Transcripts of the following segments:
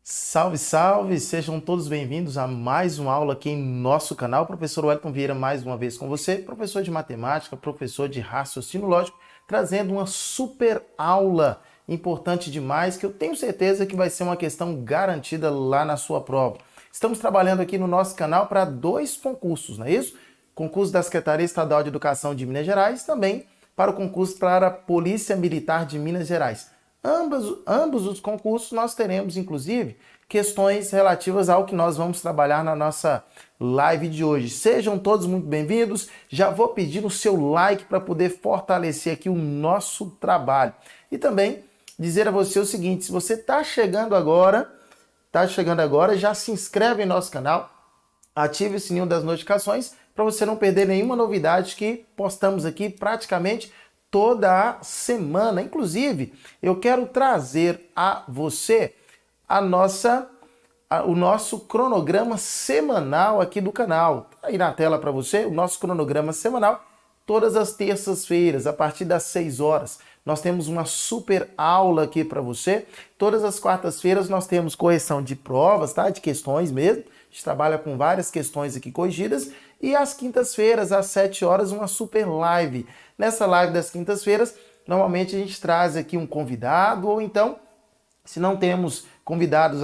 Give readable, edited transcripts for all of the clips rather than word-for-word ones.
Salve, salve! Sejam todos bem-vindos a mais uma aula aqui em nosso canal. Professor Wellington Vieira mais uma vez com você, professor de matemática, professor de raciocínio lógico, trazendo uma super aula importante demais que eu tenho certeza que vai ser uma questão garantida lá na sua prova. Estamos trabalhando aqui no nosso canal para dois concursos, não é isso? Concurso da Secretaria Estadual de Educação de Minas Gerais, também para o concurso para a Polícia Militar de Minas Gerais. Ambos os concursos nós teremos, inclusive, questões relativas ao que nós vamos trabalhar na nossa live de hoje. Sejam todos muito bem-vindos. Já vou pedir o seu like para poder fortalecer aqui o nosso trabalho. E também dizer a você o seguinte, se você está chegando agora, já se inscreve em nosso canal, ative o sininho das notificações para você não perder nenhuma novidade que postamos aqui praticamente toda a semana. Inclusive, eu quero trazer a você o nosso cronograma semanal aqui do canal. Tá aí na tela para você o nosso cronograma semanal. Todas as terças-feiras, a partir das 6 horas, nós temos uma super aula aqui para você. Todas as quartas-feiras nós temos correção de provas, tá? De questões mesmo. A gente trabalha com várias questões aqui corrigidas. E às quintas-feiras, às 7 horas, uma super live. Nessa live das quintas-feiras, normalmente a gente traz aqui um convidado, ou então, se não temos convidados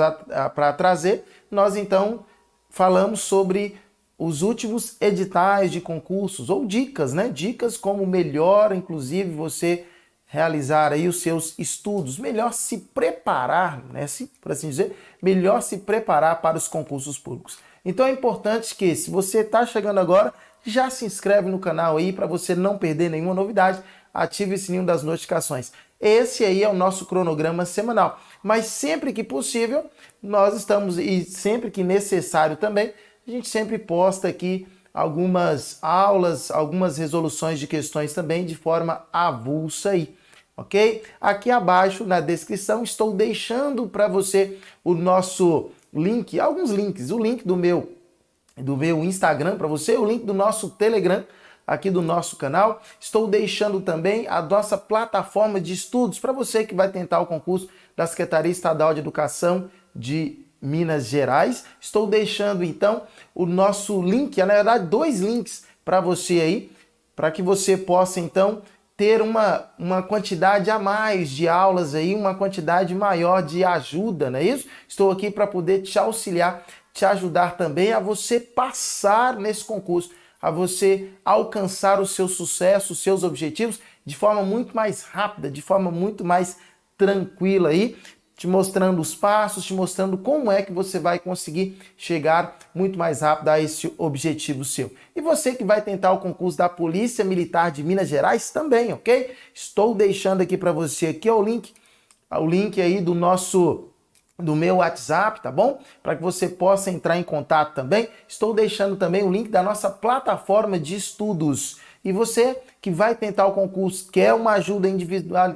para trazer, nós então falamos sobre os últimos editais de concursos, ou dicas, né? Dicas como melhor, inclusive, você realizar aí os seus estudos, melhor se preparar, né? Por assim dizer, melhor se preparar para os concursos públicos. Então é importante que, se você está chegando agora, já se inscreve no canal aí para você não perder nenhuma novidade, ative o sininho das notificações. Esse aí é o nosso cronograma semanal, mas sempre que possível, nós estamos, e sempre que necessário também, a gente sempre posta aqui algumas aulas, algumas resoluções de questões também de forma avulsa aí, ok? Aqui abaixo na descrição estou deixando para você o nosso link, alguns links, o link do meu Instagram para você, o link do nosso Telegram, aqui do nosso canal. Estou deixando também a nossa plataforma de estudos para você que vai tentar o concurso da Secretaria Estadual de Educação de Minas Gerais. Estou deixando então o nosso link, na verdade dois links para você aí, para que você possa então ter uma quantidade a mais de aulas aí, uma quantidade maior de ajuda, não é isso? Estou aqui para poder te auxiliar, te ajudar também a você passar nesse concurso, a você alcançar o seu sucesso, os seus objetivos de forma muito mais rápida, de forma muito mais tranquila aí, te mostrando os passos, te mostrando como é que você vai conseguir chegar muito mais rápido a esse objetivo seu. E você que vai tentar o concurso da Polícia Militar de Minas Gerais também, ok? Estou deixando aqui para você aqui o link aí do meu WhatsApp, tá bom? Para que você possa entrar em contato também. Estou deixando também o link da nossa plataforma de estudos. E você que vai tentar o concurso, quer uma ajuda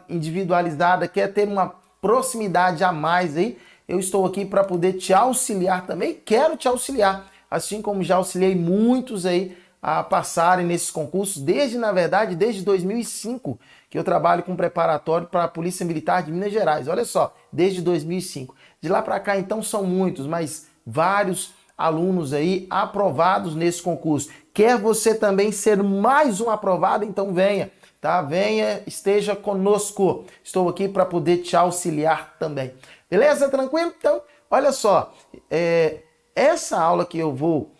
individualizada, quer ter uma proximidade a mais aí, eu estou aqui para poder te auxiliar também, quero te auxiliar, assim como já auxiliei muitos aí a passarem nesses concursos, na verdade, desde 2005, que eu trabalho com preparatório para a Polícia Militar de Minas Gerais, olha só, desde 2005. De lá para cá, então, são muitos, mas vários alunos aí aprovados nesse concurso. Quer você também ser mais um aprovado? Então venha. Tá? Venha, esteja conosco. Estou aqui para poder te auxiliar também. Beleza? Tranquilo? Então, olha só. Essa aula que eu vou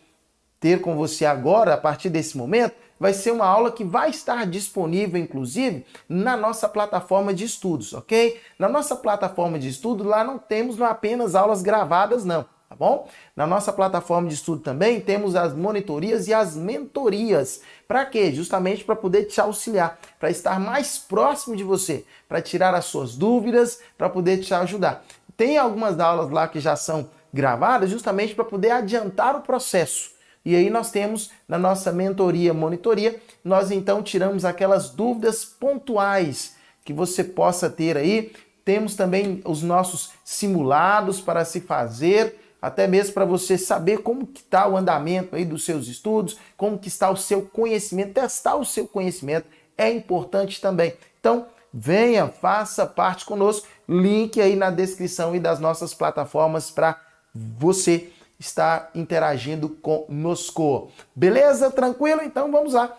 ter com você agora, a partir desse momento, vai ser uma aula que vai estar disponível, inclusive, na nossa plataforma de estudos, ok? Na nossa plataforma de estudo, lá não temos apenas aulas gravadas, não. Tá bom? Na nossa plataforma de estudo também temos as monitorias e as mentorias. Para quê? Justamente para poder te auxiliar, para estar mais próximo de você, para tirar as suas dúvidas, para poder te ajudar. Tem algumas aulas lá que já são gravadas justamente para poder adiantar o processo. E aí nós temos na nossa mentoria, monitoria, nós então tiramos aquelas dúvidas pontuais que você possa ter aí. Temos também os nossos simulados para se fazer, até mesmo para você saber como que está o andamento aí dos seus estudos, como que está o seu conhecimento, testar o seu conhecimento é importante também. Então, venha, faça parte conosco. Link aí na descrição e das nossas plataformas para você estar interagindo conosco. Beleza? Tranquilo? Então vamos lá.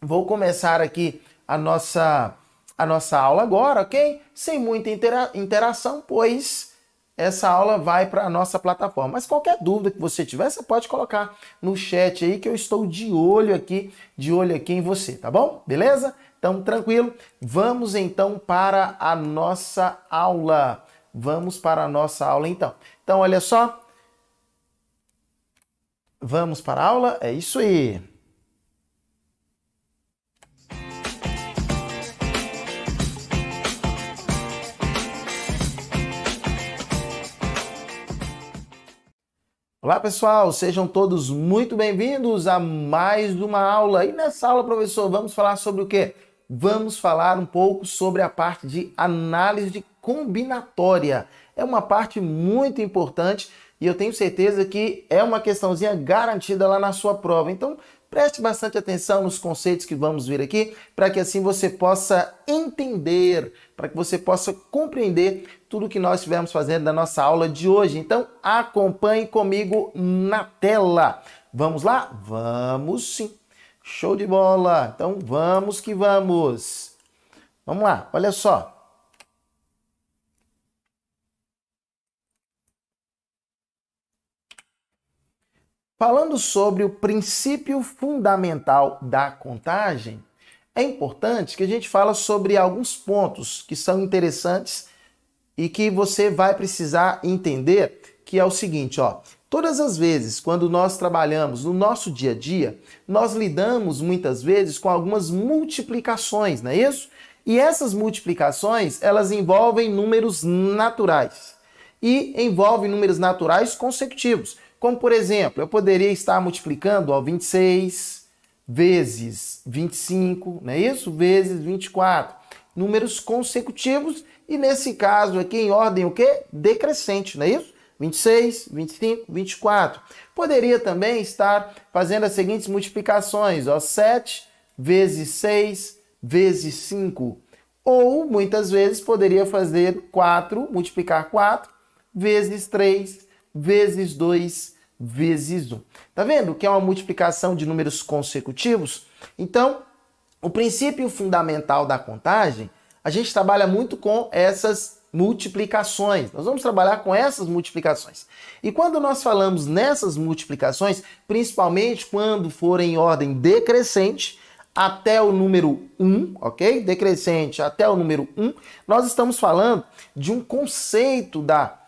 Vou começar aqui a nossa aula agora, ok? Sem muita interação, pois essa aula vai para a nossa plataforma. Mas qualquer dúvida que você tiver, você pode colocar no chat aí, que eu estou de olho aqui em você, tá bom? Beleza? Então, tranquilo. Vamos então para a nossa aula. Vamos para a nossa aula então. Então, olha só. Vamos para a aula? É isso aí. Olá pessoal, sejam todos muito bem-vindos a mais uma aula. E nessa aula, professor, vamos falar sobre o quê? Vamos falar um pouco sobre a parte de análise combinatória. É uma parte muito importante e eu tenho certeza que é uma questãozinha garantida lá na sua prova. Então, preste bastante atenção nos conceitos que vamos ver aqui, para que assim você possa entender, para que você possa compreender tudo que nós estivemos fazendo na nossa aula de hoje. Então, acompanhe comigo na tela. Vamos lá? Vamos sim. Show de bola. Então, vamos que vamos. Vamos lá, olha só. Falando sobre o princípio fundamental da contagem, é importante que a gente fale sobre alguns pontos que são interessantes e que você vai precisar entender, que é o seguinte, ó. Todas as vezes, quando nós trabalhamos no nosso dia a dia, nós lidamos muitas vezes com algumas multiplicações, não é isso? E essas multiplicações, elas envolvem números naturais e envolvem números naturais consecutivos. Como, por exemplo, eu poderia estar multiplicando 26 vezes 25, não é isso? Vezes 24. Números consecutivos e, nesse caso aqui, em ordem o quê? Decrescente, não é isso? 26, 25, 24. Poderia também estar fazendo as seguintes multiplicações, ó, 7 vezes 6 vezes 5. Ou, muitas vezes, poderia fazer 4, multiplicar 4 vezes 3 vezes 2 vezes 1. Tá vendo que é uma multiplicação de números consecutivos? Então, o princípio fundamental da contagem, a gente trabalha muito com essas multiplicações. Nós vamos trabalhar com essas multiplicações. E quando nós falamos nessas multiplicações, principalmente quando forem em ordem decrescente, até o número 1, ok? Decrescente até o número 1, nós estamos falando de um conceito da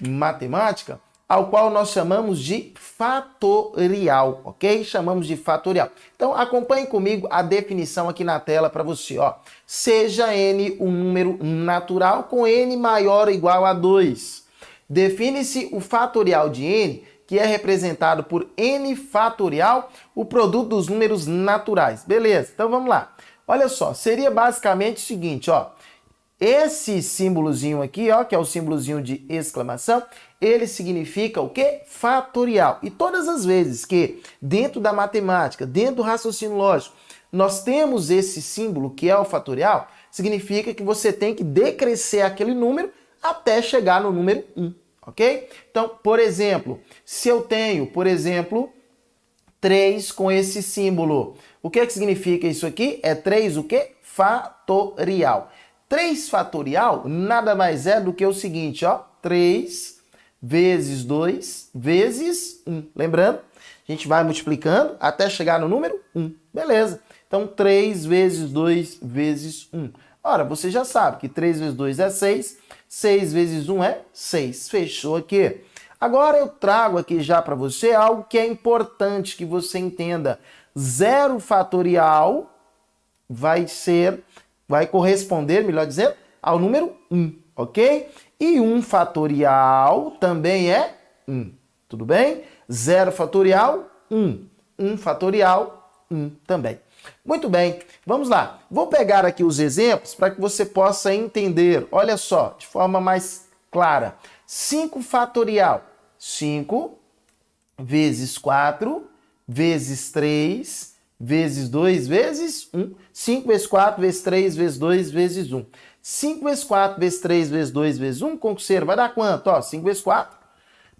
matemática ao qual nós chamamos de fatorial, ok? Chamamos de fatorial. Então, acompanhe comigo a definição aqui na tela para você, ó. Seja n um número natural com n maior ou igual a 2. Define-se o fatorial de n, que é representado por n fatorial, o produto dos números naturais. Beleza, então vamos lá. Olha só, seria basicamente o seguinte, ó. Esse símbolozinho aqui, ó, que é o símbolozinho de exclamação, ele significa o quê? Fatorial. E todas as vezes que dentro da matemática, dentro do raciocínio lógico, nós temos esse símbolo que é o fatorial, significa que você tem que decrescer aquele número até chegar no número 1, ok? Então, por exemplo, se eu tenho, por exemplo, 3 com esse símbolo, o que é que significa isso aqui? É 3 o quê? Fatorial. 3 fatorial nada mais é do que o seguinte, ó, 3 vezes 2 vezes 1. Lembrando, a gente vai multiplicando até chegar no número 1. Beleza. Então, 3 vezes 2 vezes 1. Ora, você já sabe que 3 vezes 2 é 6, 6 vezes 1 é 6. Fechou aqui. Agora eu trago aqui já para você algo que é importante que você entenda. 0 fatorial vai corresponder, melhor dizendo, ao número 1, ok? E 1 fatorial também é 1, tudo bem? 0 fatorial, 1. 1 fatorial, 1 também. Muito bem, vamos lá. Vou pegar aqui os exemplos para que você possa entender. Olha só, de forma mais clara. 5 fatorial, 5 vezes 4 vezes 3 vezes 2, vezes 1. 5 vezes 4, vezes 3, vezes 2, vezes 1. 5 vezes 4, vezes 3, vezes 2, vezes 1, concurseiro, vai dar quanto? Ó, 5 vezes 4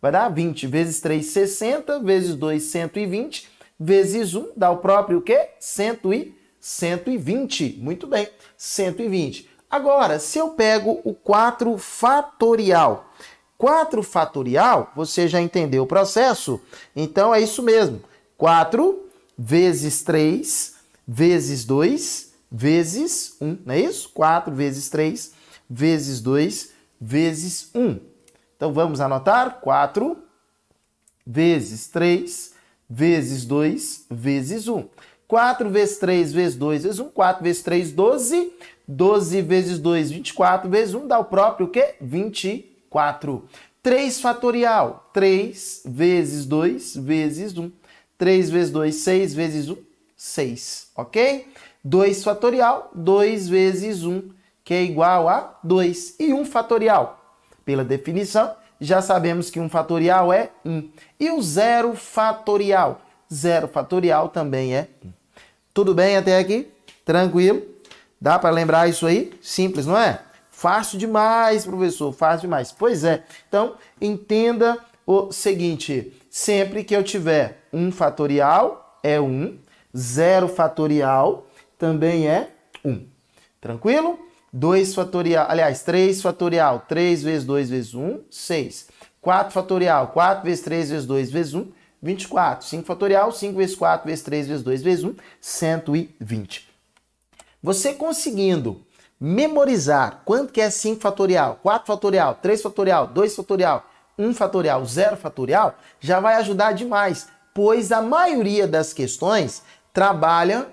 vai dar 20, vezes 3, 60, vezes 2, 120, vezes 1, dá o próprio o quê? 120. Muito bem, 120. Agora, se eu pego o 4 fatorial, 4 fatorial, você já entendeu o processo? Então é isso mesmo. 4 vezes 3 vezes 2 vezes 1, não é isso? 4 vezes 3 vezes 2 vezes 1. Então vamos anotar? 4 vezes 3 vezes 2 vezes 1. 4 vezes 3 vezes 2 vezes 1. 4 vezes 3, 12. 12 vezes 2, 24 vezes 1 dá o próprio o quê? 24. 3 fatorial. 3 vezes 2 vezes 1. 3 vezes 2, 6 vezes 1, 6. Ok? 2 fatorial. 2 vezes 1, que é igual a 2. E 1 fatorial. Pela definição, já sabemos que 1 fatorial é 1. E o 0 fatorial? 0 fatorial também é 1. Tudo bem até aqui? Tranquilo? Dá para lembrar isso aí? Simples, não é? Fácil demais, professor, fácil demais. Pois é. Então, entenda o seguinte, sempre que eu tiver 1 fatorial é 1, 0 fatorial também é 1. Tranquilo? 2 fatorial, aliás, 3 fatorial, 3 vezes 2 vezes 1, 6. 4 fatorial, 4 vezes 3 vezes 2 vezes 1, 24. 5 fatorial, 5 vezes 4 vezes 3 vezes 2 vezes 1, 120. Você conseguindo memorizar quanto que é 5 fatorial, 4 fatorial, 3 fatorial, 2 fatorial, 1 fatorial, 0 fatorial, já vai ajudar demais, pois a maioria das questões trabalham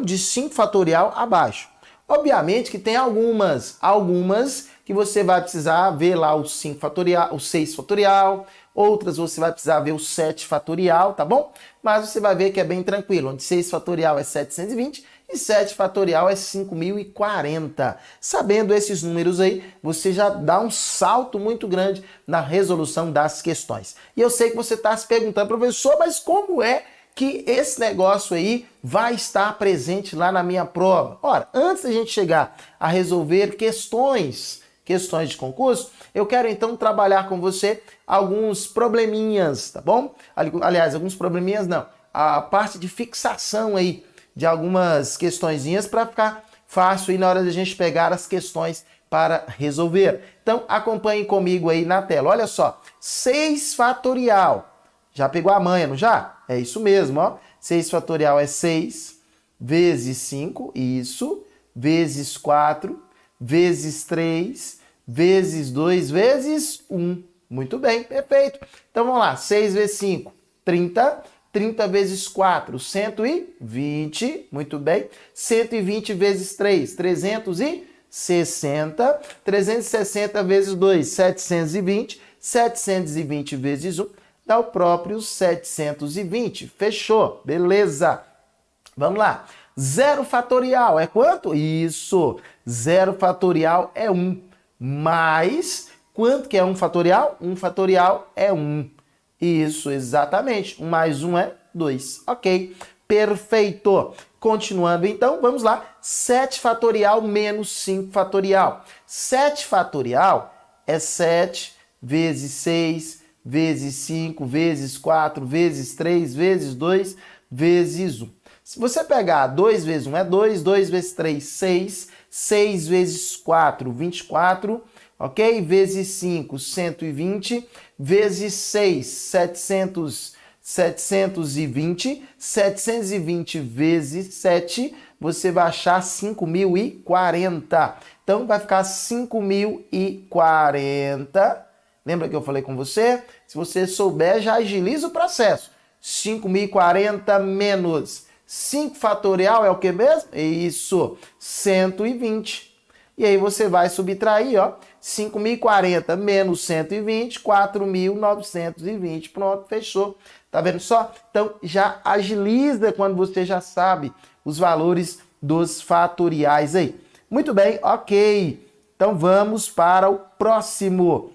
de 5 fatorial abaixo. Obviamente que tem algumas que você vai precisar ver lá o 5 fatorial, o 6 fatorial, outras você vai precisar ver o 7 fatorial, tá bom? Mas você vai ver que é bem tranquilo, onde 6 fatorial é 720 e 7 fatorial é 5.040. Sabendo esses números aí, você já dá um salto muito grande na resolução das questões. E eu sei que você está se perguntando, professor, mas como é que esse negócio aí vai estar presente lá na minha prova? Ora, antes da gente chegar a resolver questões de concurso, eu quero então trabalhar com você alguns probleminhas, tá bom? Aliás, alguns probleminhas não, a parte de fixação aí de algumas questõezinhas para ficar fácil aí na hora da gente pegar as questões para resolver. Então, acompanhe comigo aí na tela. Olha só, 6 fatorial. Já pegou a manha, não já? É isso mesmo, ó. 6 fatorial é 6 vezes 5, isso, vezes 4, vezes 3, vezes 2, vezes 1. Muito bem, perfeito. Então vamos lá, 6 vezes 5, 30. 30 vezes 4, 120. Muito bem. 120 vezes 3, 360. 360 vezes 2, 720. 720 vezes 1. Dá o próprio 720. Fechou. Beleza. Vamos lá. 0 fatorial é quanto? Isso. 0 fatorial é 1. Mais, quanto que é 1 fatorial? 1 fatorial é 1. Isso, exatamente. 1 mais 1 é 2. Ok. Perfeito. Continuando então, vamos lá. 7 fatorial menos 5 fatorial. 7 fatorial é 7 vezes 6 vezes 5, vezes 4, vezes 3, vezes 2, vezes 1. Se você pegar 2 vezes 1 é 2, 2 vezes 3, 6, 6 vezes 4, 24, ok? Vezes 5, 120, vezes 6, 720, 720 vezes 7, você vai achar 5.040. Então, vai ficar 5.040. Lembra que eu falei com você? Se você souber, já agiliza o processo. 5.040 menos 5 fatorial é o que mesmo? Isso, 120. E aí você vai subtrair, ó, 5.040 menos 120, 4.920. Pronto, fechou. Tá vendo só? Então, já agiliza quando você já sabe os valores dos fatoriais aí. Muito bem, ok. Então, vamos para o próximo.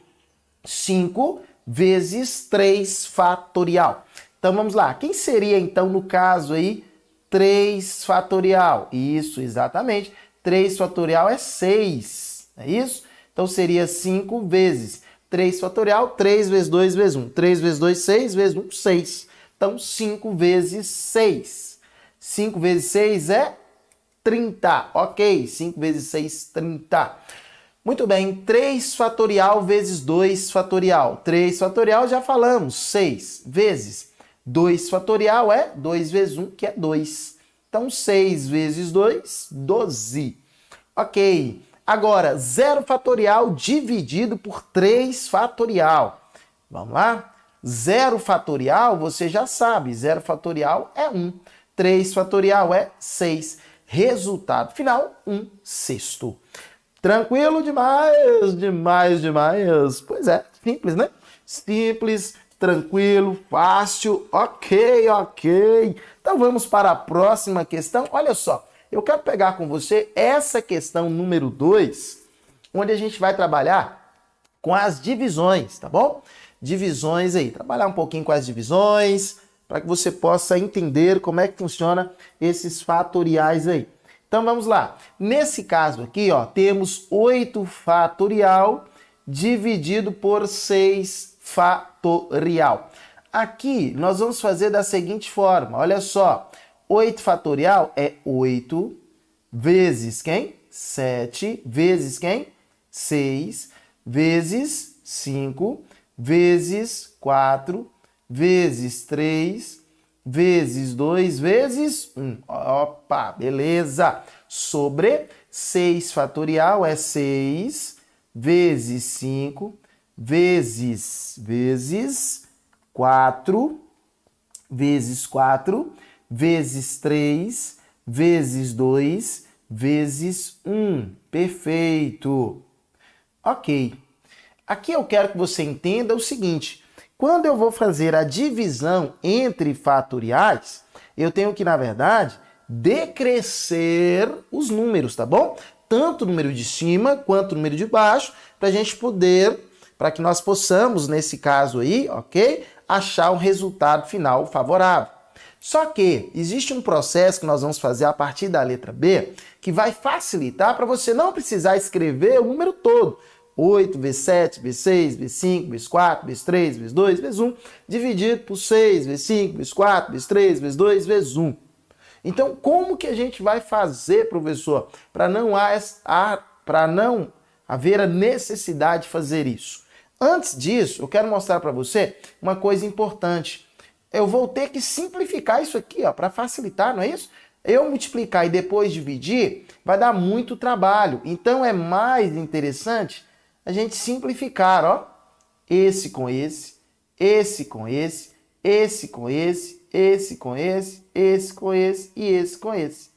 5 vezes 3 fatorial. Então, vamos lá. Quem seria, então, no caso aí, 3 fatorial. Isso, exatamente. 3 fatorial é 6, é isso? Então seria 5 vezes 3 fatorial, 3 vezes 2 vezes 1. 3 vezes 2, 6 vezes 1, 6. Então 5 vezes 6. 5 vezes 6 é 30. Ok, 5 vezes 6, 30. Muito bem, 3 fatorial vezes 2 fatorial. 3 fatorial já falamos, 6 vezes 2 fatorial é 2 vezes 1, que é 2. Então 6 vezes 2, 12. Ok, agora 0 fatorial dividido por 3 fatorial. Vamos lá? 0 fatorial, você já sabe, 0 fatorial é 1. 3 fatorial é 6. Resultado final, 1/6. Tranquilo demais, demais, demais. Pois é, simples, né? Simples, tranquilo, fácil, ok. Então vamos para a próxima questão. Olha só, eu quero pegar com você essa questão número 2, onde a gente vai trabalhar com as divisões, tá bom? Divisões aí, trabalhar um pouquinho com as divisões, para que você possa entender como é que funciona esses fatoriais aí. Então vamos lá. Nesse caso aqui, ó, temos 8 fatorial dividido por 6 fatorial. Aqui nós vamos fazer da seguinte forma, olha só. 8 fatorial é 8 vezes quem? 7 vezes quem? 6 vezes 5 vezes 4 vezes 3 vezes 2 vezes 1. Opa, beleza. Sobre 6 fatorial é 6 vezes 5 vezes 4 vezes 4 vezes 3 vezes 2 vezes 1. Perfeito. Ok. Aqui eu quero que você entenda o seguinte. Quando eu vou fazer a divisão entre fatoriais, eu tenho que, na verdade, decrescer os números, tá bom? Tanto o número de cima quanto o número de baixo, para a gente poder, para que nós possamos, nesse caso aí, ok? Achar um resultado final favorável. Só que existe um processo que nós vamos fazer a partir da letra B, que vai facilitar para você não precisar escrever o número todo. 8 vezes 7, vezes 6, vezes 5, vezes 4, vezes 3, vezes 2, vezes 1, dividido por 6, vezes 5, vezes 4, vezes 3, vezes 2, vezes 1. Então, como que a gente vai fazer, professor, para não haver a necessidade de fazer isso? Antes disso, eu quero mostrar para você uma coisa importante. Eu vou ter que simplificar isso aqui, ó, para facilitar, não é isso? Eu multiplicar e depois dividir vai dar muito trabalho. Então, é mais interessante a gente simplificar, ó, esse com esse, esse com esse, esse com esse, esse com esse, esse com esse e esse com esse.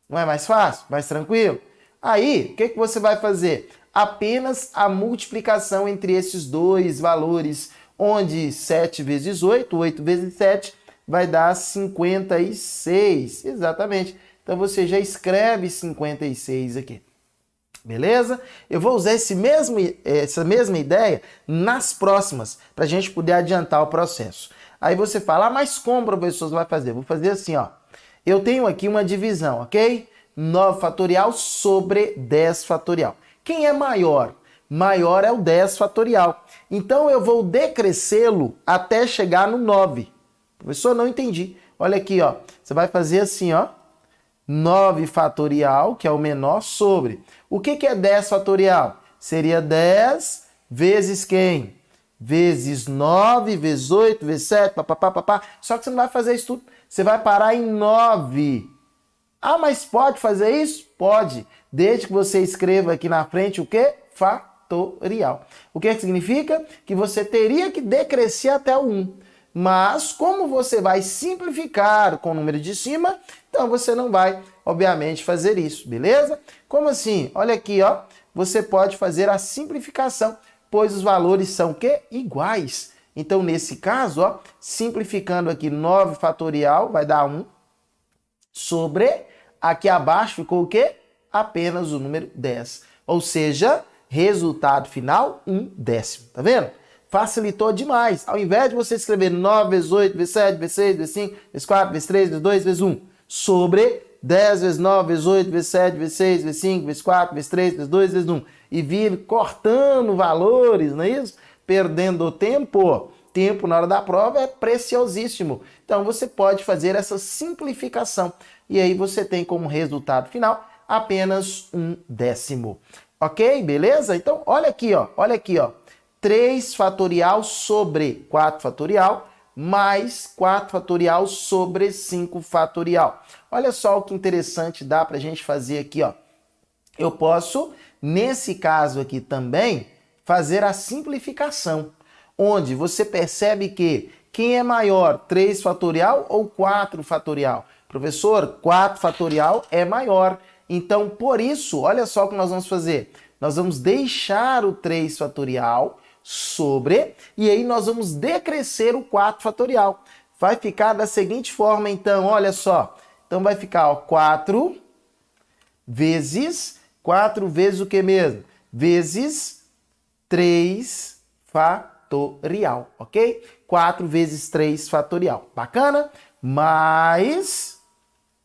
Não é mais fácil? Mais tranquilo? Aí, o que você vai fazer? Apenas a multiplicação entre esses dois valores, onde 7 vezes 8, 8 vezes 7, vai dar 56. Exatamente. Então, você já escreve 56 aqui. Beleza? Eu vou usar essa mesma ideia nas próximas, para a gente poder adiantar o processo. Aí você fala, mas como, professor, você vai fazer? Vou fazer assim, ó. Eu tenho aqui uma divisão, ok? 9 fatorial sobre 10 fatorial. Quem é maior? Maior é o 10 fatorial. Então, eu vou decrescê-lo até chegar no 9. Professor, não entendi. Olha aqui, ó. Você vai fazer assim, ó. 9 fatorial, que é o menor, sobre. O que é 10 fatorial? Seria 10 vezes quem? Vezes 9, vezes 8, vezes 7, papapá. Só que você não vai fazer isso tudo. Você vai parar em 9. Ah, mas pode fazer isso? Pode. Desde que você escreva aqui na frente o quê? Fatorial. O que significa? Que você teria que decrescer até o 1. Mas, como você vai simplificar com o número de cima, então você não vai, obviamente, fazer isso, beleza? Como assim? Olha aqui, ó. Você pode fazer a simplificação, pois os valores são o quê? Iguais. Então, nesse caso, ó, simplificando aqui 9 fatorial, vai dar 1, sobre, aqui abaixo ficou o quê? Apenas o número 10. Ou seja, resultado final, 1/10. Tá vendo? Facilitou demais. Ao invés de você escrever 9 vezes 8, vezes 7, vezes 6, vezes 5, vezes 4, vezes 3, vezes 2, vezes 1, sobre 10 vezes 9, vezes 8, vezes 7, vezes 6, vezes 5, vezes 4, vezes 3, vezes 2, vezes 1. E vir cortando valores, não é isso? Perdendo tempo. Tempo na hora da prova é preciosíssimo. Então você pode fazer essa simplificação. E aí você tem como resultado final apenas 1/10. Ok? Beleza? Então olha aqui, ó. Olha aqui, ó. 3 fatorial sobre 4 fatorial mais 4 fatorial sobre 5 fatorial. Olha só o que interessante dá para a gente fazer aqui, ó. Eu posso, nesse caso aqui também, fazer a simplificação, onde você percebe que quem é maior, 3 fatorial ou 4 fatorial? Professor, 4 fatorial é maior. Então, por isso, olha só o que nós vamos fazer. Nós vamos deixar o 3 fatorial sobre, e aí nós vamos decrescer o 4 fatorial. Vai ficar da seguinte forma, então, olha só. Então vai ficar, ó, 4 vezes o que mesmo? Vezes 3 fatorial, ok? 4 vezes 3 fatorial. Bacana? Mas,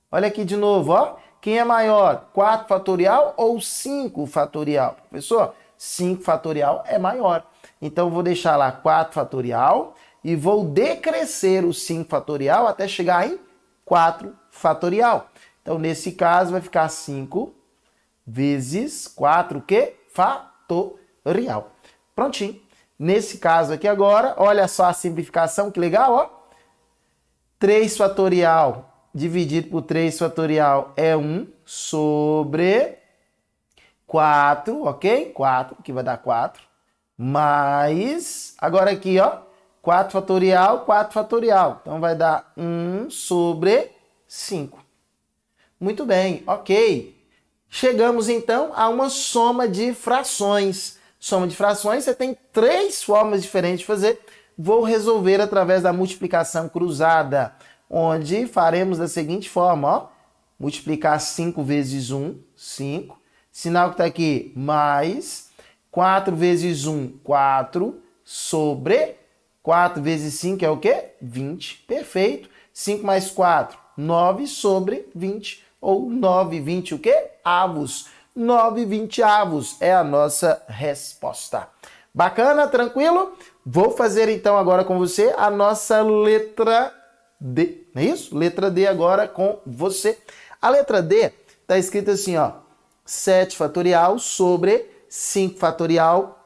olha aqui de novo, ó. Quem é maior, 4 fatorial ou 5 fatorial? Professor, 5 fatorial é maior. Então, vou deixar lá 4 fatorial e vou decrescer o 5 fatorial até chegar em 4 fatorial. Então, nesse caso, vai ficar 5 vezes 4 que? Fatorial. Prontinho. Nesse caso aqui agora, olha só a simplificação, que legal, ó. 3 fatorial dividido por 3 fatorial é 1 sobre 4, ok? 4, que vai dar 4. Mais, agora aqui, ó, 4 fatorial, 4 fatorial. Então, vai dar 1 sobre 5. Muito bem, ok. Chegamos, então, a uma soma de frações. Soma de frações, você tem 3 formas diferentes de fazer. Vou resolver através da multiplicação cruzada, onde faremos da seguinte forma, ó. Multiplicar 5 vezes 1, 5. Sinal que está aqui, mais 4 vezes 1, 4, sobre 4 vezes 5 é o quê? 20. Perfeito. 5 mais 4, 9 sobre 20. Ou 9, 20 o quê? Avos. 9, 20 avos é a nossa resposta. Bacana? Tranquilo? Vou fazer então agora com você a nossa letra D. Não é isso? Letra D agora com você. A letra D está escrita assim, ó. 7 fatorial sobre 5 fatorial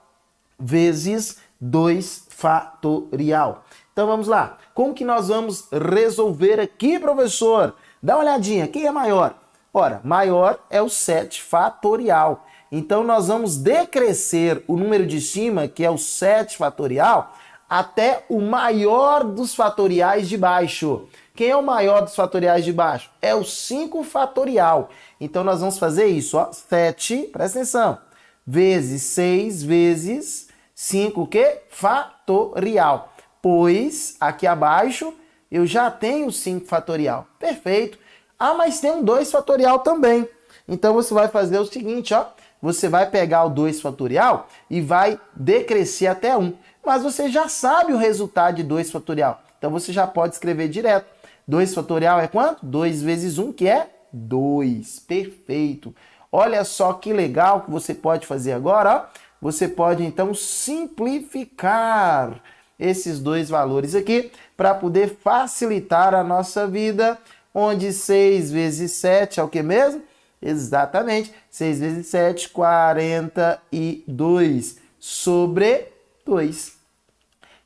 vezes 2 fatorial. Então vamos lá. Como que nós vamos resolver aqui, professor? Dá uma olhadinha. Quem é maior? Ora, maior é o 7 fatorial. Então nós vamos decrescer o número de cima, que é o 7 fatorial, até o maior dos fatoriais de baixo. Quem é o maior dos fatoriais de baixo? É o 5 fatorial. Então nós vamos fazer isso, ó. 7, presta atenção, vezes 6 vezes 5, o quê? Fatorial. Pois aqui abaixo eu já tenho 5 fatorial. Perfeito. Ah, mas tem um 2 fatorial também. Então você vai fazer o seguinte, ó. Você vai pegar o 2 fatorial e vai decrescer até 1. Mas você já sabe o resultado de 2 fatorial. Então você já pode escrever direto. 2 fatorial é quanto? 2 vezes 1, que é 2. Perfeito. Olha só que legal que você pode fazer agora, ó. Você pode então simplificar esses dois valores aqui para poder facilitar a nossa vida, onde 6 vezes 7 é o que mesmo? Exatamente, 6 vezes 7, 42 sobre 2.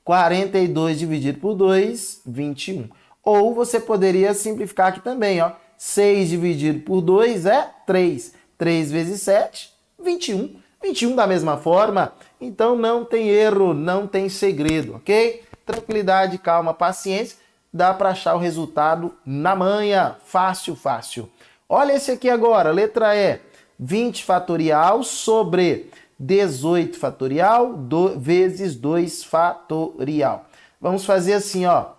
42 dividido por 2, 21. Ou você poderia simplificar aqui também, ó. 6 dividido por 2 é 3. 3 vezes 7, 21. 21 da mesma forma, então não tem erro, não tem segredo, ok? Tranquilidade, calma, paciência, dá para achar o resultado na manhã, fácil, fácil. Olha esse aqui agora, letra E, 20 fatorial sobre 18 fatorial vezes 2 fatorial. Vamos fazer assim, ó,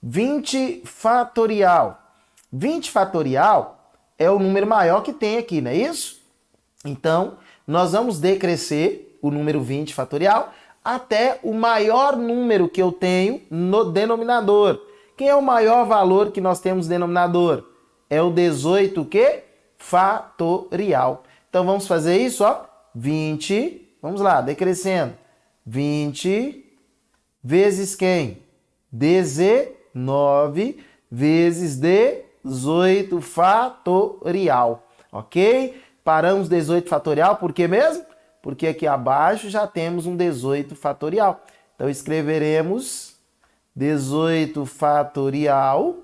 20 fatorial. 20 fatorial é o número maior que tem aqui, não é isso? Então, nós vamos decrescer o número 20 fatorial até o maior número que eu tenho no denominador. Quem é o maior valor que nós temos no denominador? é o 18 que? Fatorial. Então vamos fazer isso, ó. 20, vamos lá, decrescendo. 20 vezes quem? 19 vezes 18 fatorial, ok? Paramos 18 fatorial, por quê mesmo? Porque aqui abaixo já temos um 18 fatorial. Então escreveremos 18 fatorial,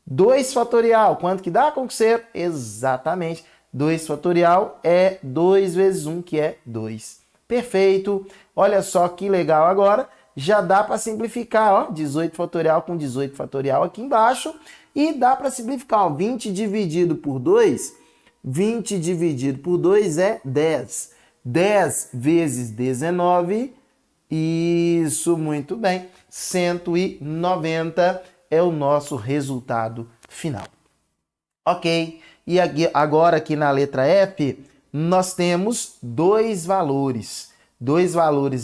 2 fatorial, quanto que dá, concurseiro? Exatamente, 2 fatorial é 2 vezes 1, que é 2. Perfeito, olha só que legal agora. Já dá para simplificar, ó, 18 fatorial com 18 fatorial aqui embaixo. E dá para simplificar, ó, 20 dividido por 2, 20 dividido por 2 é 10. 10 vezes 19, isso, muito bem, 190 é o nosso resultado final. Ok, e aqui, agora aqui na letra F, nós temos dois valores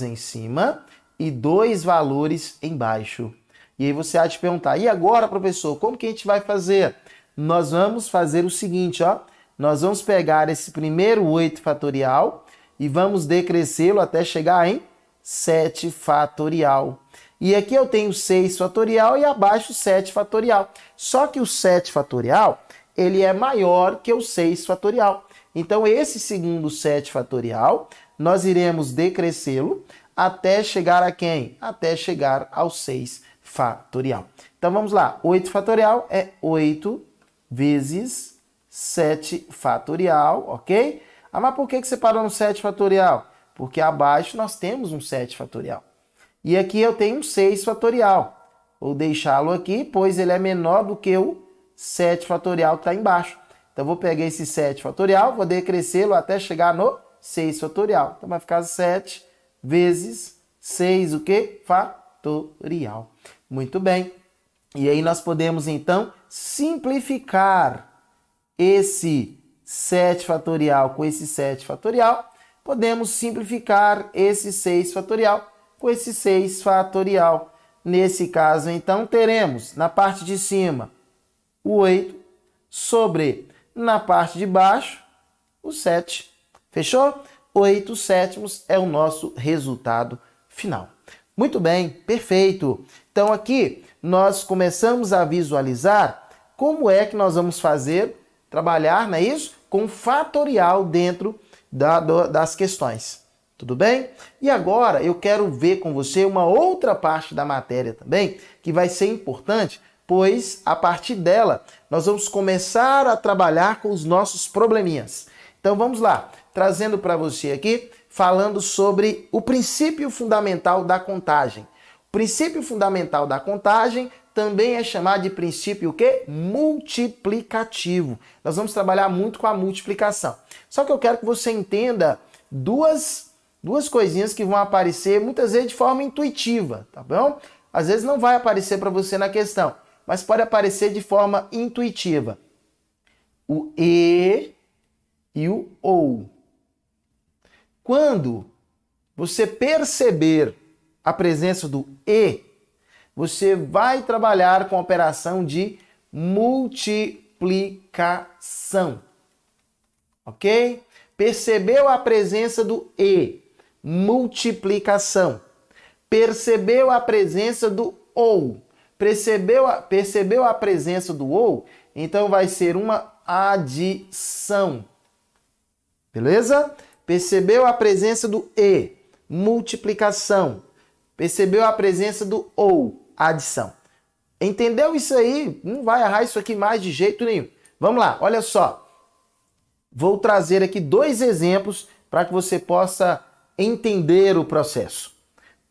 em cima e 2 valores embaixo. E aí você há de perguntar, e agora, professor, como que a gente vai fazer? Nós vamos fazer o seguinte, ó. Nós vamos pegar esse primeiro 8 fatorial e vamos decrescê-lo até chegar em 7 fatorial. E aqui eu tenho 6 fatorial e abaixo 7 fatorial. Só que o 7 fatorial, ele é maior que o 6 fatorial. Então, esse segundo 7 fatorial, nós iremos decrescê-lo até chegar a quem? Até chegar ao 6 fatorial. Então vamos lá, 8 fatorial é 8 vezes 7 fatorial, ok? Ah, mas por que você parou no 7 fatorial? Porque abaixo nós temos um 7 fatorial. E aqui eu tenho um 6 fatorial. Vou deixá-lo aqui, pois ele é menor do que o 7 fatorial que está embaixo. Então vou pegar esse 7 fatorial, vou decrescê-lo até chegar no 6 fatorial. Então vai ficar 7 vezes 6 o quê? Fatorial. Muito bem. E aí nós podemos, então, simplificar esse 7 fatorial com esse 7 fatorial. Podemos simplificar esse 6 fatorial com esse 6 fatorial. Nesse caso, então, teremos na parte de cima o 8 sobre na parte de baixo o 7. Fechou? 8 sétimos é o nosso resultado final. Muito bem, perfeito. Então aqui nós começamos a visualizar como é que nós vamos fazer, trabalhar, não é isso? Com fatorial dentro das questões. Tudo bem? E agora eu quero ver com você uma outra parte da matéria também, que vai ser importante, pois a partir dela nós vamos começar a trabalhar com os nossos probleminhas. Então vamos lá, trazendo para você aqui, falando sobre o princípio fundamental da contagem. O princípio fundamental da contagem também é chamado de princípio o quê? Multiplicativo. Nós vamos trabalhar muito com a multiplicação. Só que eu quero que você entenda duas coisinhas que vão aparecer muitas vezes de forma intuitiva, tá bom? Às vezes não vai aparecer para você na questão, mas pode aparecer de forma intuitiva. O e o ou. Quando você perceber a presença do e, você vai trabalhar com a operação de multiplicação. Ok? Percebeu a presença do e, multiplicação. Percebeu a presença do ou. Percebeu a presença do ou, então vai ser uma adição. Beleza? Percebeu a presença do e, multiplicação. Percebeu a presença do ou, adição. Entendeu isso aí? Não vai errar isso aqui mais de jeito nenhum. Vamos lá, olha só. Vou trazer aqui 2 exemplos para que você possa entender o processo.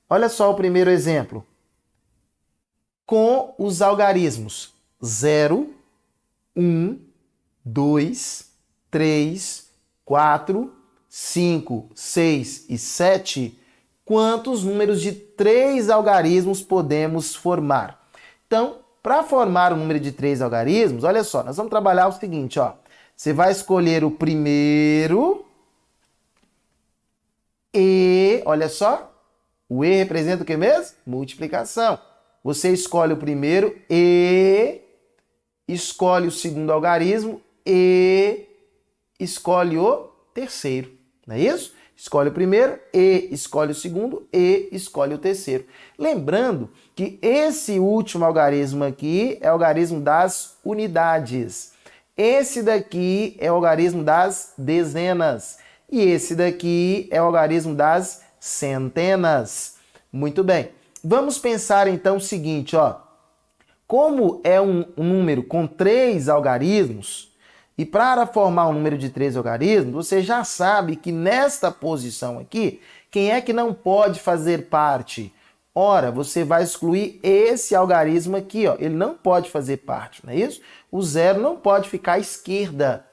Olha só o primeiro exemplo. Com os algarismos 0, 1, 2, 3, 4, 5, 6 e 7, quantos números de 3 algarismos podemos formar? Então, para formar um número de 3 algarismos, olha só, nós vamos trabalhar o seguinte, ó. Você vai escolher o primeiro e, olha só, o e representa o que mesmo? Multiplicação. Você escolhe o primeiro e escolhe o segundo algarismo e escolhe o terceiro, não é isso? Escolhe o primeiro, e escolhe o segundo, e escolhe o terceiro. Lembrando que esse último algarismo aqui é o algarismo das unidades. Esse daqui é o algarismo das dezenas. E esse daqui é o algarismo das centenas. Muito bem. Vamos pensar então o seguinte, ó. Como é um número com 3 algarismos, e para formar um número de 3 algarismos, você já sabe que nesta posição aqui, quem é que não pode fazer parte? Ora, você vai excluir esse algarismo aqui, ó. Ele não pode fazer parte, não é isso? O zero não pode ficar à esquerda.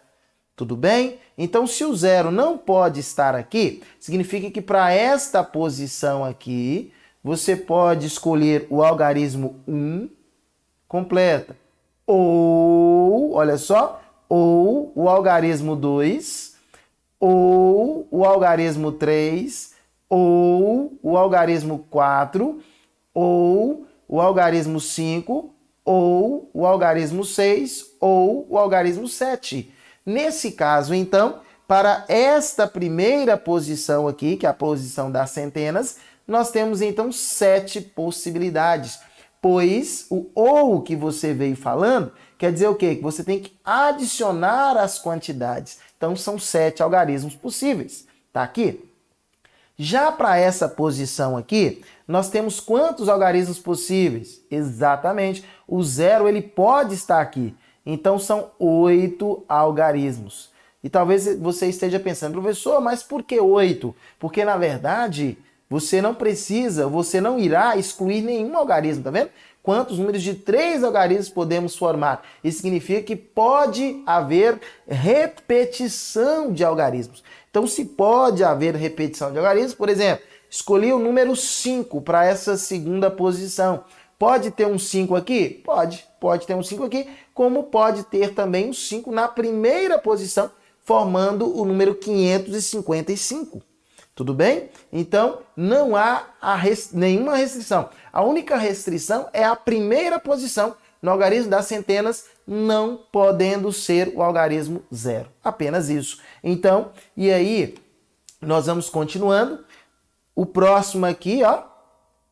Tudo bem? Então, se o zero não pode estar aqui, significa que para esta posição aqui, você pode escolher o algarismo 1, completa. Ou, olha só, ou o algarismo 2, ou o algarismo 3, ou o algarismo 4, ou o algarismo 5, ou o algarismo 6, ou o algarismo 7. Nesse caso, então, para esta primeira posição aqui, que é a posição das centenas, nós temos então 7 possibilidades. Pois o ou que você veio falando quer dizer o quê? Que você tem que adicionar as quantidades. Então, são 7 algarismos possíveis. Tá aqui? Já para essa posição aqui, nós temos quantos algarismos possíveis? Exatamente. O zero ele pode estar aqui. Então, são 8 algarismos. E talvez você esteja pensando, professor, mas por que 8? Porque, na verdade, você não precisa, você não irá excluir nenhum algarismo, tá vendo? Quantos números de 3 algarismos podemos formar? Isso significa que pode haver repetição de algarismos. Então, se pode haver repetição de algarismos, por exemplo, escolhi o número 5 para essa segunda posição. Pode ter um 5 aqui? Pode ter um 5 aqui, como pode ter também um 5 na primeira posição, formando o número 555. Tudo bem? Então, não há nenhuma restrição. A única restrição é a primeira posição no algarismo das centenas, não podendo ser o algarismo 0. Apenas isso. Então, e aí, nós vamos continuando. O próximo aqui, ó,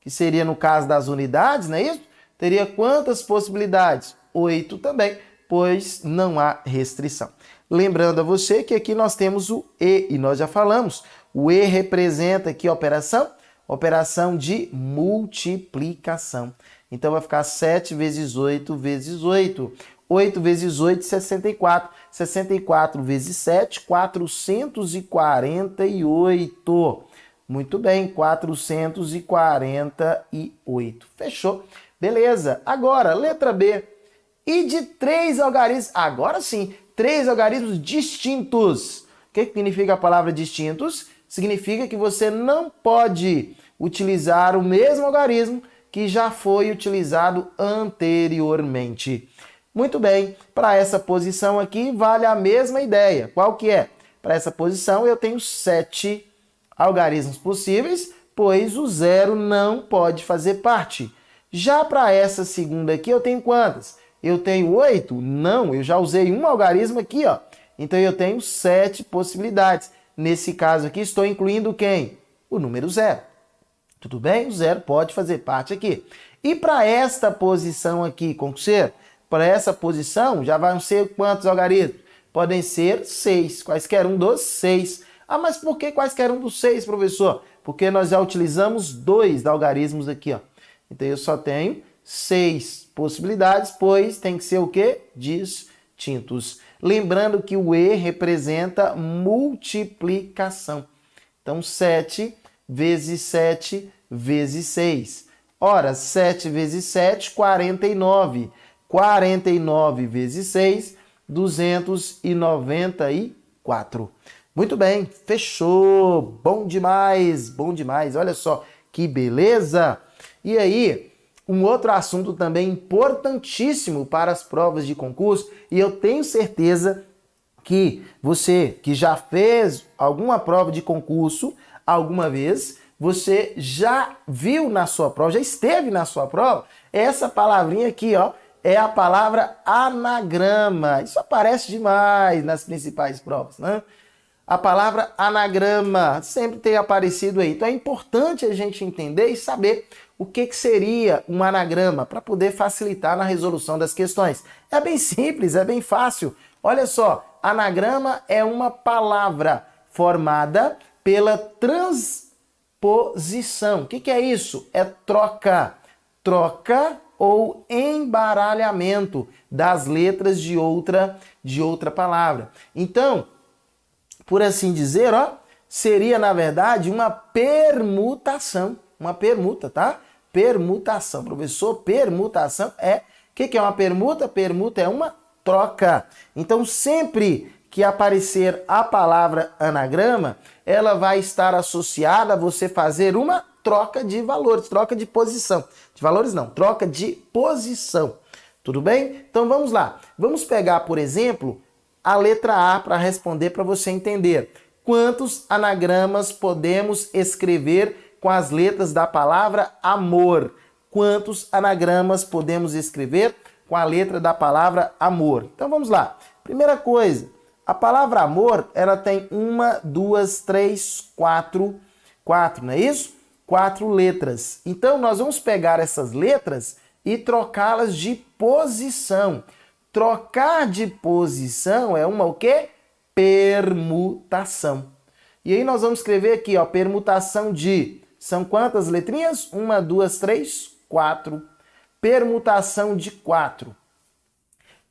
que seria no caso das unidades, não é isso? Teria quantas possibilidades? 8 também, pois não há restrição. Lembrando a você que aqui nós temos o e nós já falamos. O e representa aqui a operação de multiplicação. Então vai ficar 7 vezes 8 vezes 8. 8 vezes 8, 64. 64 vezes 7, 448. Muito bem, 448. Fechou? Beleza. Agora, letra B. E de 3 algarismos, agora sim, 3 algarismos distintos. O que significa a palavra distintos? Significa que você não pode utilizar o mesmo algarismo que já foi utilizado anteriormente. Muito bem, para essa posição aqui vale a mesma ideia. Qual que é? Para essa posição eu tenho 7 algarismos possíveis, pois o zero não pode fazer parte. Já para essa segunda aqui eu tenho quantas? Eu tenho 8? Não, eu já usei um algarismo aqui, ó. Então eu tenho 7 possibilidades. Nesse caso aqui, estou incluindo quem? O número 0. Tudo bem? O 0 pode fazer parte aqui. E para esta posição aqui, concurseiro? Para essa posição, já vão ser quantos algarismos? Podem ser 6. Quaisquer um dos 6. Ah, mas por que quaisquer um dos 6, professor? Porque nós já utilizamos 2 algarismos aqui, ó. Então eu só tenho 6 possibilidades, pois tem que ser o quê? Distintos. Lembrando que o E representa multiplicação. Então, 7 vezes 7 vezes 6. Ora, 7 vezes 7, 49. 49 vezes 6, 294. Muito bem, fechou. Bom demais, bom demais. Olha só que beleza. E aí, um outro assunto também importantíssimo para as provas de concurso, e eu tenho certeza que você que já fez alguma prova de concurso alguma vez, você já viu na sua prova, já esteve na sua prova, essa palavrinha aqui, ó, é a palavra anagrama. Isso aparece demais nas principais provas, né? A palavra anagrama sempre tem aparecido aí. Então é importante a gente entender e saber o que seria um anagrama para poder facilitar na resolução das questões. É bem simples, é bem fácil. Olha só, anagrama é uma palavra formada pela transposição. O que é isso? É troca. Troca ou embaralhamento das letras de outra palavra. Então, por assim dizer, ó, seria, na verdade, uma permutação. Uma permuta, tá? Permutação. Professor, permutação é... O que é uma permuta? Permuta é uma troca. Então, sempre que aparecer a palavra anagrama, ela vai estar associada a você fazer uma troca de valores, troca de posição. De valores não, troca de posição. Tudo bem? Então, vamos lá. Vamos pegar, por exemplo, a letra A para responder para você entender. Quantos anagramas podemos escrever com as letras da palavra amor? Quantos anagramas podemos escrever com a letra da palavra amor? Então vamos lá. Primeira coisa, a palavra amor, ela tem 1, 2, 3, 4, não é isso? 4 letras. Então nós vamos pegar essas letras e trocá-las de posição. Trocar de posição é uma o quê? Permutação. E aí nós vamos escrever aqui, ó, permutação de... São quantas letrinhas? 1, 2, 3, 4. Permutação de 4.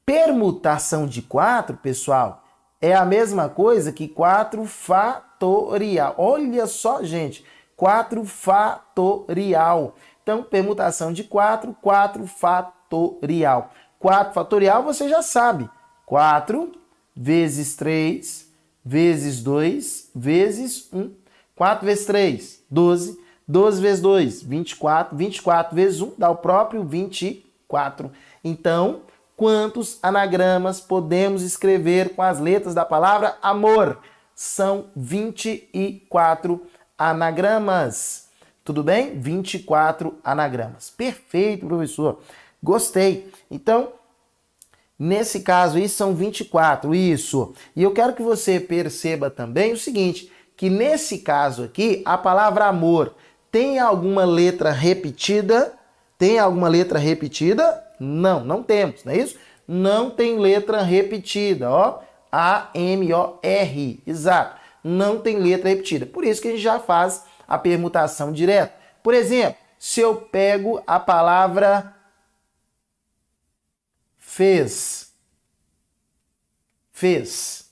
Permutação de 4, pessoal, é a mesma coisa que 4 fatorial. Olha só, gente, 4 fatorial. Então, permutação de 4, 4 fatorial. 4 fatorial você já sabe. 4 vezes 3 vezes 2 vezes 1. 4 vezes 3, 12. 12 vezes 2, 24. 24 vezes 1 dá o próprio 24. Então, quantos anagramas podemos escrever com as letras da palavra amor? São 24 anagramas. Tudo bem? 24 anagramas. Perfeito, professor. Gostei. Então, nesse caso aí são 24, isso. E eu quero que você perceba também o seguinte, que nesse caso aqui, a palavra amor tem alguma letra repetida? Tem alguma letra repetida? Não, não temos, não é isso? Não tem letra repetida, ó. A-M-O-R, exato. Não tem letra repetida. Por isso que a gente já faz a permutação direta. Por exemplo, se eu pego a palavra fez. Fez.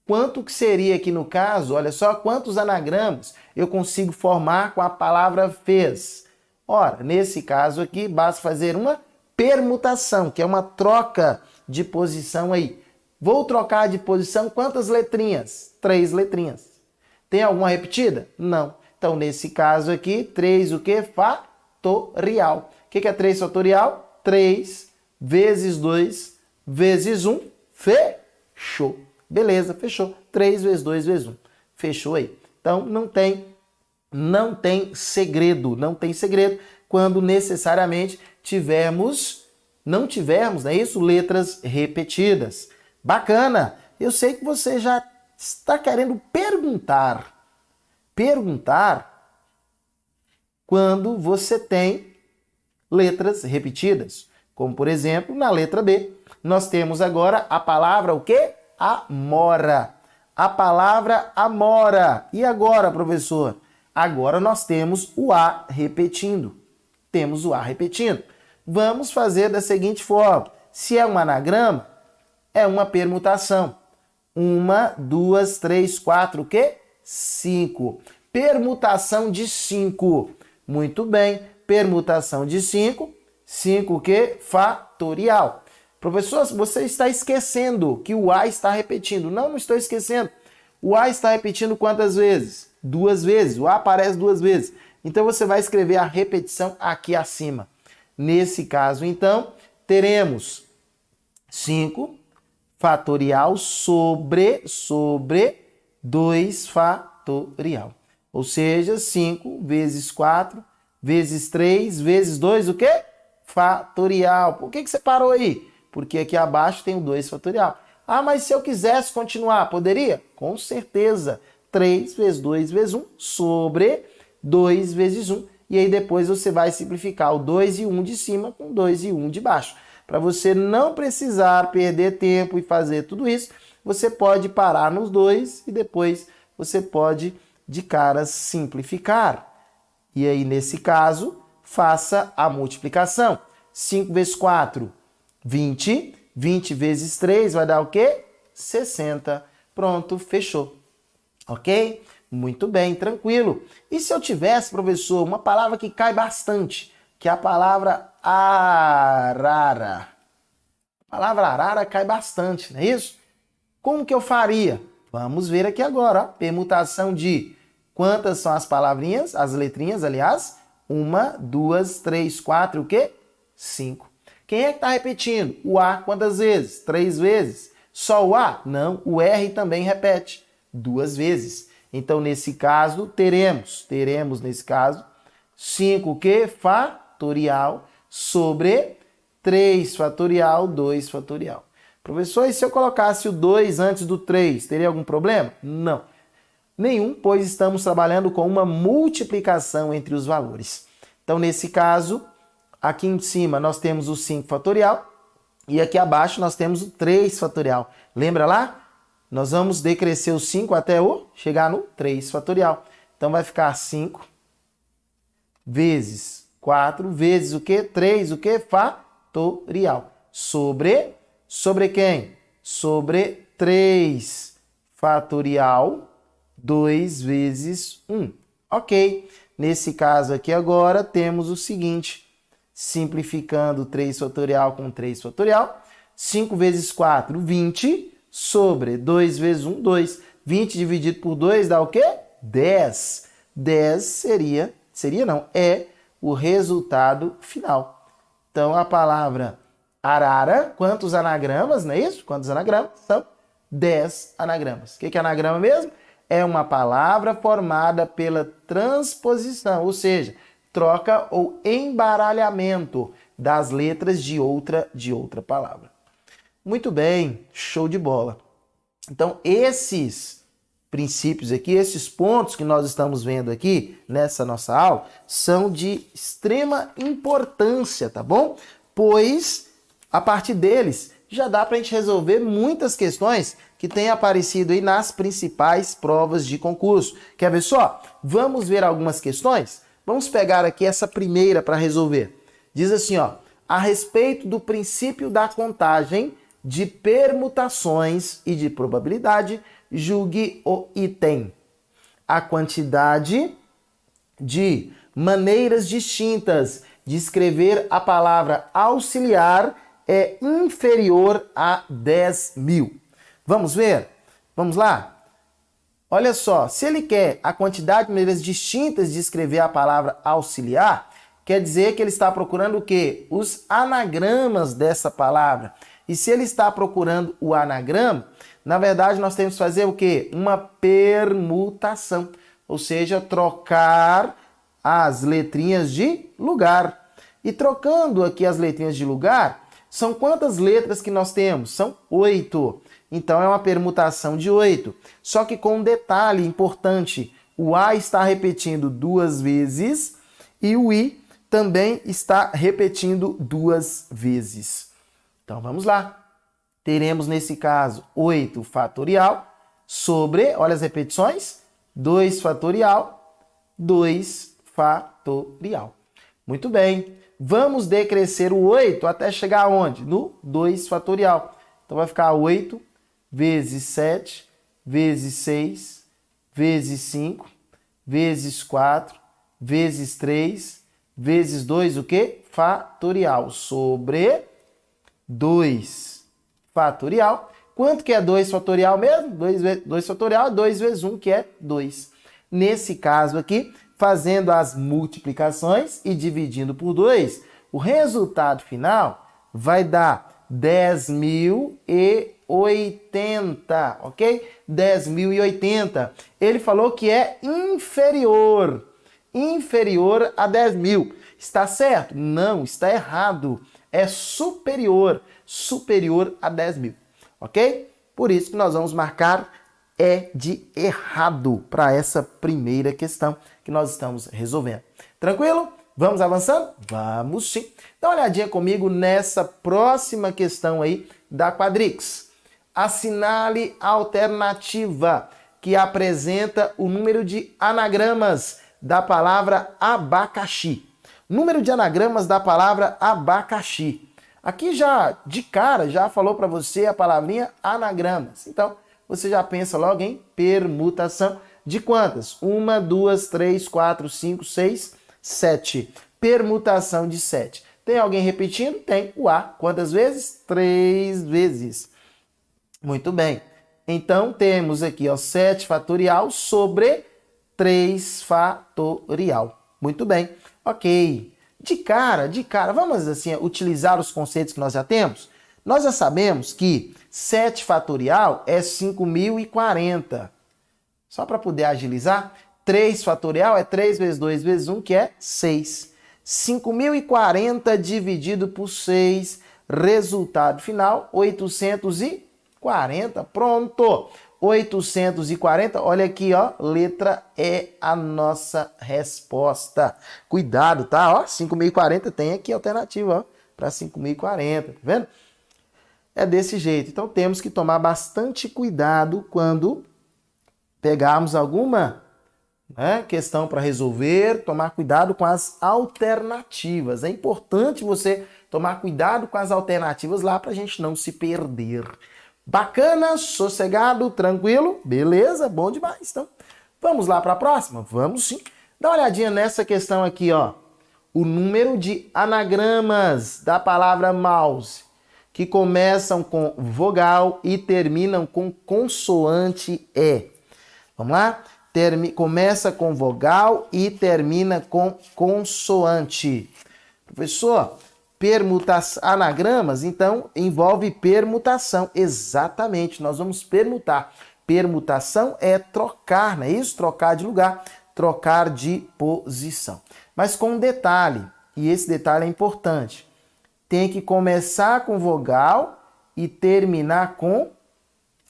Quanto que seria aqui no caso? Olha só, quantos anagramas eu consigo formar com a palavra fez? Ora, nesse caso aqui, basta fazer uma permutação, que é uma troca de posição aí. Vou trocar de posição quantas letrinhas? 3 letrinhas. Tem alguma repetida? Não. Então, nesse caso aqui, 3 o quê? Fatorial. O que é 3 fatorial? 3 vezes 2 vezes 1, fechou. Beleza, fechou. 3 vezes 2 vezes 1. Fechou aí. Então, não tem segredo. Não tem segredo quando necessariamente não tivermos, não é isso? Letras repetidas. Bacana. Eu sei que você já está querendo perguntar quando você tem letras repetidas. Como, por exemplo, na letra B, nós temos agora a palavra o quê? Amora. A palavra amora. E agora, professor? Agora nós temos o A repetindo. Temos o A repetindo. Vamos fazer da seguinte forma. Se é um anagrama, é uma permutação. 1, 2, 3, 4, o quê? 5. Permutação de 5. Muito bem. Permutação de 5. 5 o quê? Fatorial. Professor, você está esquecendo que o A está repetindo. Não estou esquecendo. O A está repetindo quantas vezes? 2 vezes. O A aparece 2 vezes. Então, você vai escrever a repetição aqui acima. Nesse caso, então, teremos 5 fatorial sobre 2 fatorial. Ou seja, 5 vezes 4 vezes 3 vezes 2, o quê? fatorial. Por que você parou aí? Porque aqui abaixo tem o 2 fatorial. Ah, mas se eu quisesse continuar, poderia? Com certeza. 3 vezes 2 vezes 1 sobre 2 vezes 1. E aí depois você vai simplificar o 2 e 1 de cima com 2 e 1 de baixo. Para você não precisar perder tempo e fazer tudo isso, você pode parar nos 2 e depois você pode, de cara, simplificar. E aí, nesse caso, faça a multiplicação. 5 vezes 4, 20. 20 vezes 3 vai dar o quê? 60. Pronto, fechou. Ok? Muito bem, tranquilo. E se eu tivesse, professor, uma palavra que cai bastante, que é a palavra arara. A palavra arara cai bastante, não é isso? Como que eu faria? Vamos ver aqui agora, ó. Permutação de quantas são as palavrinhas, as letrinhas, aliás? 1, 2, 3, 4, o quê? 5. Quem é que está repetindo? O A quantas vezes? 3 vezes. Só o A? Não, o R também repete 2 vezes. Então, nesse caso, teremos nesse caso, 5 o quê? Fatorial sobre 3 fatorial, 2 fatorial. Professor, e se eu colocasse o 2 antes do 3, teria algum problema? Não. Nenhum, pois estamos trabalhando com uma multiplicação entre os valores. Então, nesse caso, aqui em cima nós temos o 5 fatorial e aqui abaixo nós temos o 3 fatorial. Lembra lá? Nós vamos decrescer o 5 até chegar no 3 fatorial. Então, vai ficar 5 vezes 4 vezes o quê? 3, o quê? Fatorial. Sobre quem? Sobre 3 fatorial, 2 vezes 1. Ok. Nesse caso aqui agora, temos o seguinte. Simplificando 3 fatorial com 3 fatorial. 5 vezes 4, 20. Sobre 2 vezes 1, 2. 20 dividido por 2 dá o quê? 10. 10 é o resultado final. Então, a palavra arara, quantos anagramas, não é isso? Quantos anagramas? São 10 anagramas. O que é anagrama mesmo? É uma palavra formada pela transposição, ou seja, troca ou embaralhamento das letras de outra palavra. Muito bem, show de bola. Então, esses princípios aqui, esses pontos que nós estamos vendo aqui nessa nossa aula, são de extrema importância, tá bom? Pois, a partir deles, já dá para a gente resolver muitas questões que têm aparecido aí nas principais provas de concurso. Quer ver só? Vamos ver algumas questões? Vamos pegar aqui essa primeira para resolver. Diz assim, ó, a respeito do princípio da contagem de permutações e de probabilidade, julgue o item. A quantidade de maneiras distintas de escrever a palavra auxiliar é inferior a 10.000. Vamos ver? Vamos lá? Olha só, se ele quer a quantidade de maneiras distintas de escrever a palavra auxiliar, quer dizer que ele está procurando o quê? Os anagramas dessa palavra. E se ele está procurando o anagrama, na verdade nós temos que fazer o quê? Uma permutação, ou seja, trocar as letrinhas de lugar. E trocando aqui as letrinhas de lugar, são quantas letras que nós temos? São 8. Então é uma permutação de 8. Só que com um detalhe importante, o A está repetindo 2 vezes e o I também está repetindo 2 vezes. Então, vamos lá. Teremos, nesse caso, 8 fatorial sobre, olha as repetições, 2 fatorial, 2 fatorial. Muito bem. Vamos decrescer o 8 até chegar aonde? No 2 fatorial. Então, vai ficar 8 vezes 7, vezes 6, vezes 5, vezes 4, vezes 3, vezes 2, o quê? Fatorial. Sobre 2 fatorial. Quanto que é 2 fatorial mesmo? 2 fatorial é 2 vezes 1, que é 2. Nesse caso aqui, fazendo as multiplicações e dividindo por 2, o resultado final vai dar 10.080, ok? 10.080. Ele falou que é inferior a 10.000. Está certo? Não, está errado. É superior a 10 mil, ok? Por isso que nós vamos marcar de errado para essa primeira questão que nós estamos resolvendo. Tranquilo? Vamos avançando? Vamos sim. Dá uma olhadinha comigo nessa próxima questão aí da Quadrix. Assinale a alternativa que apresenta o número de anagramas da palavra abacaxi. Número de anagramas da palavra abacaxi. Aqui já, de cara, já falou para você a palavrinha anagramas. Então, você já pensa logo em permutação de quantas? 1, 2, 3, 4, 5, 6, 7. Permutação de 7. Tem alguém repetindo? Tem o A. Quantas vezes? 3 vezes. Muito bem. Então, temos aqui, ó, 7 fatorial sobre 3 fatorial. Muito bem. Ok. De cara, vamos assim utilizar os conceitos que nós já temos? Nós já sabemos que 7 fatorial é 5.040. Só para poder agilizar, 3 fatorial é 3 vezes 2 vezes 1, que é 6. 5.040 dividido por 6, resultado final, 840. Pronto! 840, olha aqui, ó, letra E a nossa resposta. Cuidado, tá? Ó, 5.040 tem aqui a alternativa, ó, para 5.040, tá vendo? É desse jeito. Então temos que tomar bastante cuidado quando pegarmos alguma questão para resolver, tomar cuidado com as alternativas. É importante você tomar cuidado com as alternativas lá para a gente não se perder. Bacana, sossegado, tranquilo? Beleza, bom demais. Então, vamos lá para a próxima? Vamos sim. Dá uma olhadinha nessa questão aqui, ó. O número de anagramas da palavra mouse que começam com vogal e terminam com consoante E. Vamos lá? Começa com vogal e termina com consoante. Professor, permutação, anagramas, então, envolve permutação. Exatamente, nós vamos permutar. Permutação é trocar, não é isso? Trocar de lugar, trocar de posição. Mas com um detalhe, e esse detalhe é importante. Tem que começar com vogal e terminar com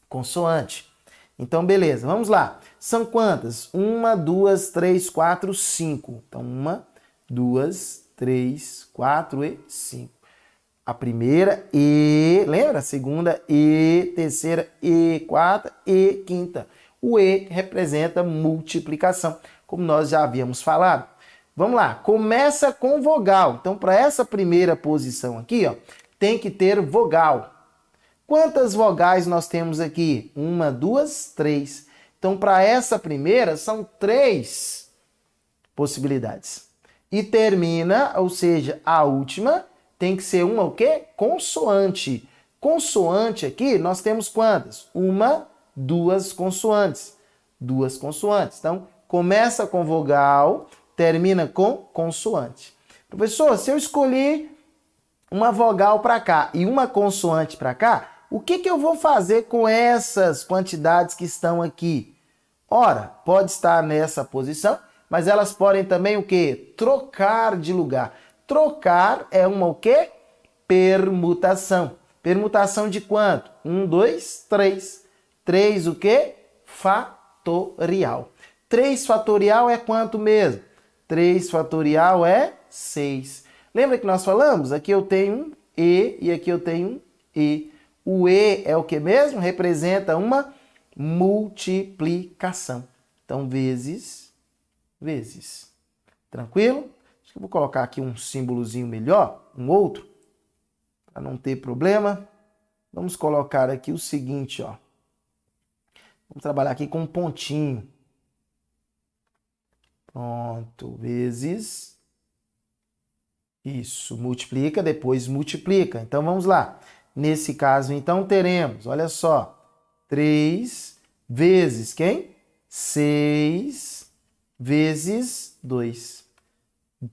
consoante. Então, beleza, vamos lá. São quantas? 1, 2, 3, 4, 5. Então, 1, 2, 3, 4 e 5. A primeira E, lembra? A segunda E, terceira E, quarta E, quinta. O E representa multiplicação, como nós já havíamos falado. Vamos lá, começa com vogal. Então, para essa primeira posição aqui, ó, tem que ter vogal. Quantas vogais nós temos aqui? 1, 2, 3. Então, para essa primeira, são 3 possibilidades. E termina, ou seja, a última, tem que ser uma o quê? Consoante. Consoante aqui, nós temos quantas? 1, 2 consoantes. 2 consoantes. Então, começa com vogal, termina com consoante. Professor, se eu escolher uma vogal para cá e uma consoante para cá, o que eu vou fazer com essas quantidades que estão aqui? Ora, pode estar nessa posição, mas elas podem também o quê? Trocar de lugar. Trocar é uma o quê? Permutação. Permutação de quanto? 1, 2, 3. 3 o quê? Fatorial. 3 fatorial é quanto mesmo? 3 fatorial é 6. Lembra que nós falamos? Aqui eu tenho um E e aqui eu tenho um E. O E é o que mesmo? Representa uma multiplicação. Então, vezes. Tranquilo? Acho que eu vou colocar aqui um símbolozinho melhor, um outro, para não ter problema. Vamos colocar aqui o seguinte, ó. Vamos trabalhar aqui com um pontinho. Pronto, vezes. Isso, multiplica, depois multiplica. Então, vamos lá. Nesse caso, então, teremos, olha só, 3 vezes quem? 6 vezes 2.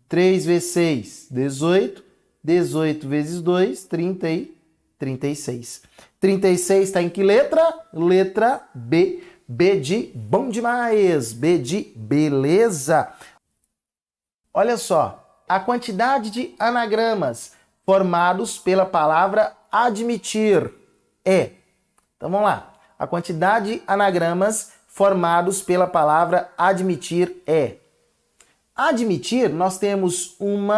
3 vezes 6, 18. 18 vezes 2, 30 e 36. 36 está em que letra? Letra B. B de bom demais. B de beleza. Olha só. a quantidade de anagramas formados pela palavra admitir é. Então vamos lá. A quantidade de anagramas formados pela palavra admitir é. Admitir, nós temos 1,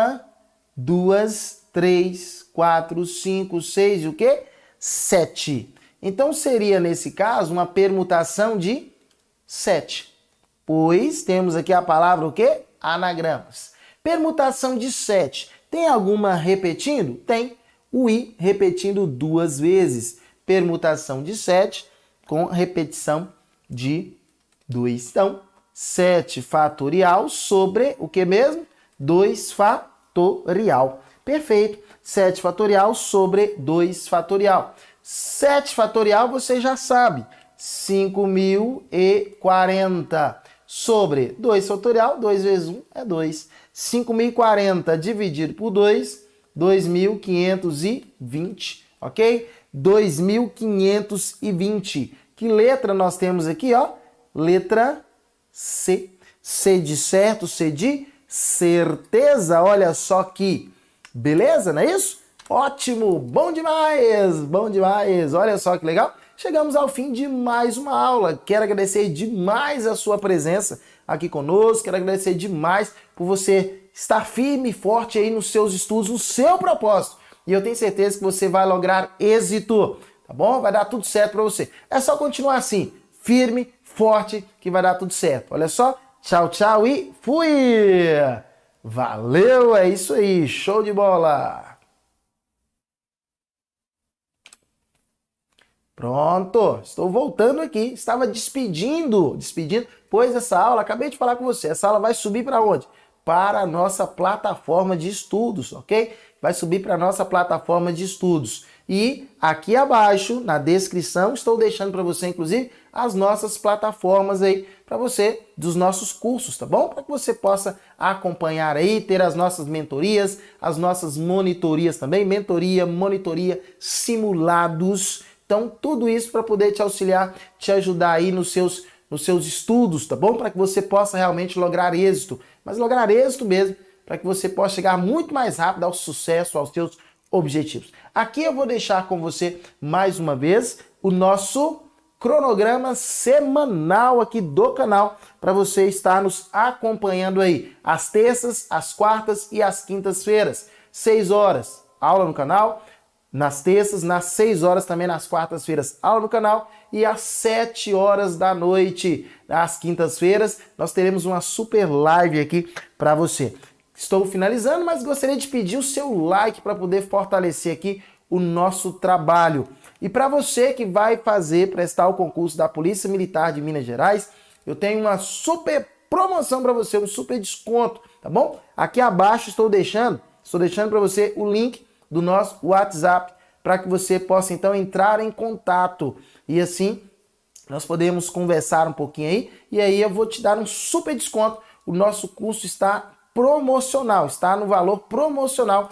2, 3, 4, 5, 6 e o quê? 7. Então seria, nesse caso, uma permutação de 7. Pois temos aqui a palavra o quê? Anagramas. Permutação de 7. Tem alguma repetindo? Tem. O i repetindo 2 vezes. Permutação de 7 com repetição de 2. Então, 7 fatorial sobre o que mesmo? 2 fatorial. Perfeito. 7 fatorial sobre 2 fatorial. 7 fatorial você já sabe. 5.040 sobre 2 fatorial. 2 vezes 1 é 2. 5.040 dividido por 2, 2.520, ok? 2.520. Que letra nós temos aqui, ó? Letra C. C de certo, C de certeza. Olha só que beleza, não é isso? Ótimo, bom demais, bom demais. Olha só que legal. Chegamos ao fim de mais uma aula. Quero agradecer demais a sua presença aqui conosco. Quero agradecer demais por você estar firme e forte aí nos seus estudos, no seu propósito. E eu tenho certeza que você vai lograr êxito, tá bom? Vai dar tudo certo para você. É só continuar assim, firme, forte, que vai dar tudo certo. Olha só, tchau, tchau e fui! Valeu, é isso aí, show de bola! Pronto, estou voltando aqui, estava despedindo, pois essa aula, acabei de falar com você, essa aula vai subir para onde? Para a nossa plataforma de estudos, ok? Vai subir para a nossa plataforma de estudos. E aqui abaixo, na descrição, estou deixando para você, inclusive, as nossas plataformas aí, para você, dos nossos cursos, tá bom? Para que você possa acompanhar aí, ter as nossas mentorias, as nossas monitorias também, mentoria, monitoria, simulados. Então, tudo isso para poder te auxiliar, te ajudar aí nos seus estudos, tá bom? Para que você possa realmente lograr êxito, mas lograr êxito mesmo, para que você possa chegar muito mais rápido ao sucesso, aos seus objetivos. Aqui eu vou deixar com você, mais uma vez, o nosso cronograma semanal aqui do canal, para você estar nos acompanhando aí, às terças, às quartas e às quintas-feiras, 6 horas, aula no canal. Nas terças, nas 6 horas também, nas quartas-feiras, aula no canal. E às 7 horas da noite, nas quintas-feiras, nós teremos uma super live aqui para você. Estou finalizando, mas gostaria de pedir o seu like para poder fortalecer aqui o nosso trabalho. E para você que vai prestar o concurso da Polícia Militar de Minas Gerais, eu tenho uma super promoção para você, um super desconto, tá bom? Aqui abaixo estou deixando para você o link do nosso WhatsApp, para que você possa então entrar em contato e assim nós podemos conversar um pouquinho aí, e aí eu vou te dar um super desconto. O nosso curso está promocional, está no valor promocional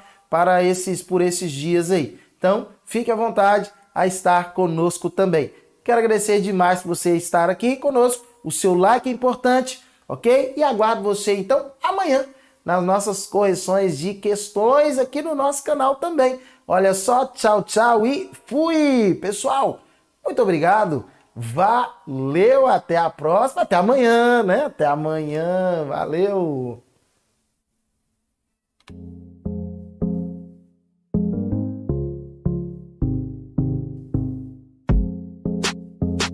por esses dias aí. Então, fique à vontade a estar conosco também. Quero agradecer demais por você estar aqui conosco, o seu like é importante, ok? E aguardo você então amanhã nas nossas correções de questões aqui no nosso canal também. Olha só, tchau, tchau e fui! Pessoal, muito obrigado, valeu, até a próxima, até amanhã, né? Até amanhã, valeu!